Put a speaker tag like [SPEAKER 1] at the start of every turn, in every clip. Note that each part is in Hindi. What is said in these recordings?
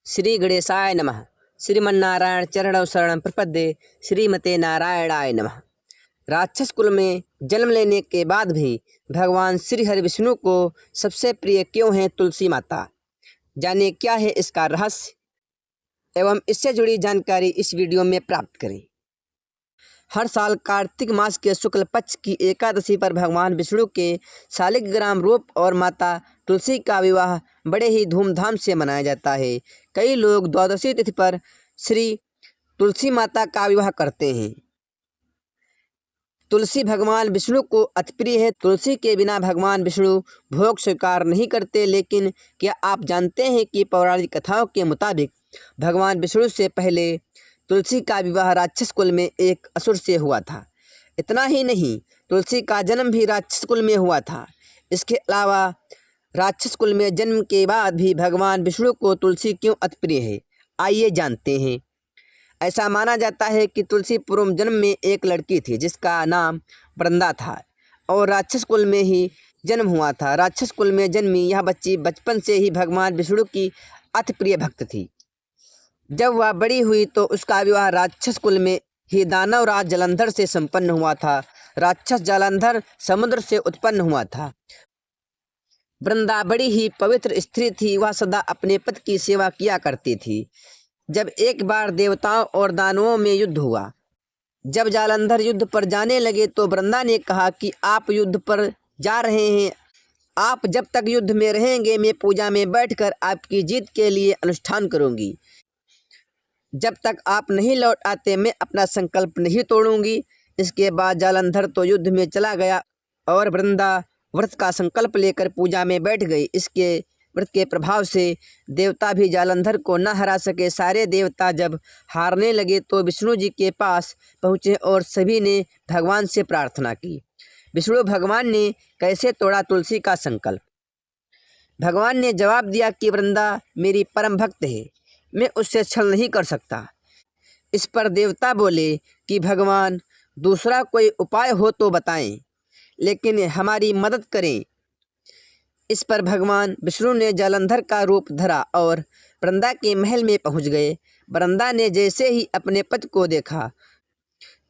[SPEAKER 1] श्री गणेशाय नमः। श्रीमन्नारायण चरणौ शरणं प्रपद्ये। श्रीमते नारायणाय नमः। राक्षस कुल में जन्म लेने के बाद भी भगवान श्री हरि विष्णु को सबसे प्रिय क्यों है तुलसी माता? जाने क्या है इसका रहस्य एवं इससे जुड़ी जानकारी इस वीडियो में प्राप्त करें। हर साल कार्तिक मास के शुक्ल पक्ष की एकादशी पर भगवान विष्णु के शालिग्राम रूप और माता तुलसी का विवाह बड़े ही धूमधाम से मनाया जाता है। कई लोग द्वादशी तिथि पर श्री तुलसी माता का विवाह करते हैं। तुलसी भगवान विष्णु को अति प्रिय है। तुलसी के बिना भगवान विष्णु भोग स्वीकार नहीं करते। लेकिन क्या आप जानते हैं कि पौराणिक कथाओं के मुताबिक भगवान विष्णु से पहले तुलसी का विवाह राक्षस कुल में एक असुर से हुआ था। इतना ही नहीं, तुलसी का जन्म भी राक्षस कुल में हुआ था। इसके अलावा राक्षस कुल में जन्म के बाद भी भगवान विष्णु को तुलसी क्यों अति प्रिय है, आइए जानते हैं। ऐसा माना जाता है कि तुलसी पूर्व जन्म में एक लड़की थी जिसका नाम वृंदा था और राक्षस कुल में ही जन्म हुआ था। राक्षस कुल में जन्मी यह बच्ची बचपन से ही भगवान विष्णु की अति प्रिय भक्त थी। जब वह बड़ी हुई तो उसका विवाह राक्षस कुल में ही दानवराज जालंधर से संपन्न हुआ था। राक्षस जालंधर समुद्र से उत्पन्न हुआ था। वृंदा बड़ी ही पवित्र स्त्री थी। वह सदा अपने पति की सेवा किया करती थी। जब एक बार देवताओं और दानवों में युद्ध हुआ, जब जालंधर युद्ध पर जाने लगे तो वृंदा ने कहा कि आप युद्ध पर जा रहे हैं, आप जब तक युद्ध में रहेंगे मैं पूजा में बैठकर आपकी जीत के लिए अनुष्ठान करूंगी। जब तक आप नहीं लौट आते मैं अपना संकल्प नहीं तोड़ूंगी। इसके बाद जालंधर तो युद्ध में चला गया और वृंदा व्रत का संकल्प लेकर पूजा में बैठ गई। इसके व्रत के प्रभाव से देवता भी जालंधर को न हरा सके। सारे देवता जब हारने लगे तो विष्णु जी के पास पहुँचे और सभी ने भगवान से प्रार्थना की। विष्णु भगवान ने कैसे तोड़ा तुलसी का संकल्प? भगवान ने जवाब दिया कि वृंदा मेरी परम भक्त है, मैं उससे छल नहीं कर सकता। इस पर देवता बोले कि भगवान दूसरा कोई उपाय हो तो बताएं, लेकिन हमारी मदद करें। इस पर भगवान विष्णु ने जालंधर का रूप धरा और वृंदा के महल में पहुंच गए। वृंदा ने जैसे ही अपने पति को देखा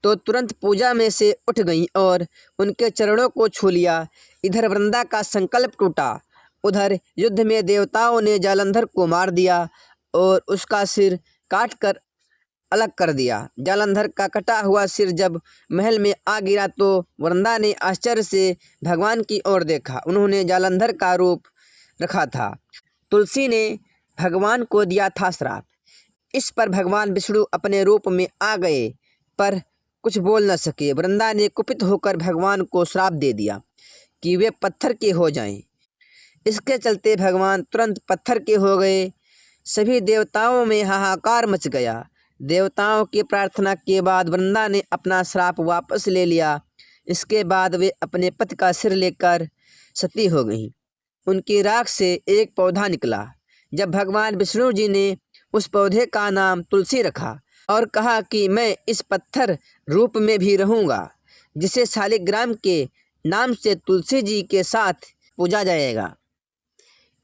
[SPEAKER 1] तो तुरंत पूजा में से उठ गई और उनके चरणों को छू लिया। इधर वृंदा का संकल्प टूटा, उधर युद्ध में देवताओं ने जालंधर को मार दिया और उसका सिर काट कर अलग कर दिया। जालंधर का कटा हुआ सिर जब महल में आ गिरा तो वृंदा ने आश्चर्य से भगवान की ओर देखा। उन्होंने जालंधर का रूप रखा था। तुलसी ने भगवान को दिया था श्राप। इस पर भगवान विष्णु अपने रूप में आ गए पर कुछ बोल न सके। वृंदा ने कुपित होकर भगवान को श्राप दे दिया कि वे पत्थर के हो जाएं। इसके चलते भगवान तुरंत पत्थर के हो गए। सभी देवताओं में हाहाकार मच गया। देवताओं की प्रार्थना के बाद वृंदा ने अपना श्राप वापस ले लिया। इसके बाद वे अपने पति का सिर लेकर सती हो गईं। उनकी राख से एक पौधा निकला। जब भगवान विष्णु जी ने उस पौधे का नाम तुलसी रखा और कहा कि मैं इस पत्थर रूप में भी रहूँगा, जिसे शालिग्राम के नाम से तुलसी जी के साथ पूजा जाएगा।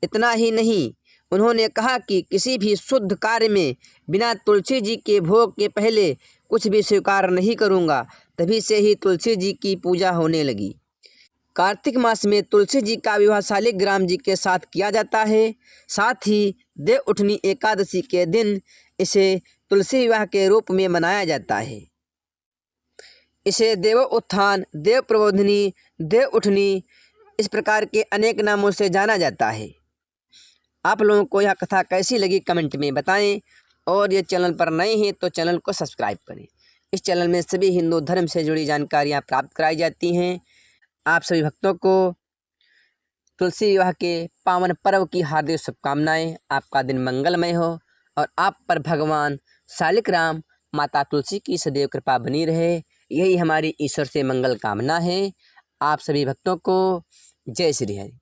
[SPEAKER 1] इतना ही नहीं, उन्होंने कहा कि किसी भी शुद्ध कार्य में बिना तुलसी जी के भोग के पहले कुछ भी स्वीकार नहीं करूंगा। तभी से ही तुलसी जी की पूजा होने लगी। कार्तिक मास में तुलसी जी का विवाह शालिग्राम जी के साथ किया जाता है। साथ ही देव उठनी एकादशी के दिन इसे तुलसी विवाह के रूप में मनाया जाता है। इसे देव उत्थान, देव प्रबोधिनी, देव उठनी, इस प्रकार के अनेक नामों से जाना जाता है। आप लोगों को यह कथा कैसी लगी कमेंट में बताएं और ये चैनल पर नए हैं तो चैनल को सब्सक्राइब करें। इस चैनल में सभी हिंदू धर्म से जुड़ी जानकारियां प्राप्त कराई जाती हैं। आप सभी भक्तों को तुलसी विवाह के पावन पर्व की हार्दिक शुभकामनाएं। आपका दिन मंगलमय हो और आप पर भगवान शालिग्राम माता तुलसी की सदैव कृपा बनी रहे, यही हमारी ईश्वर से मंगल कामना है। आप सभी भक्तों को जय श्री हरि।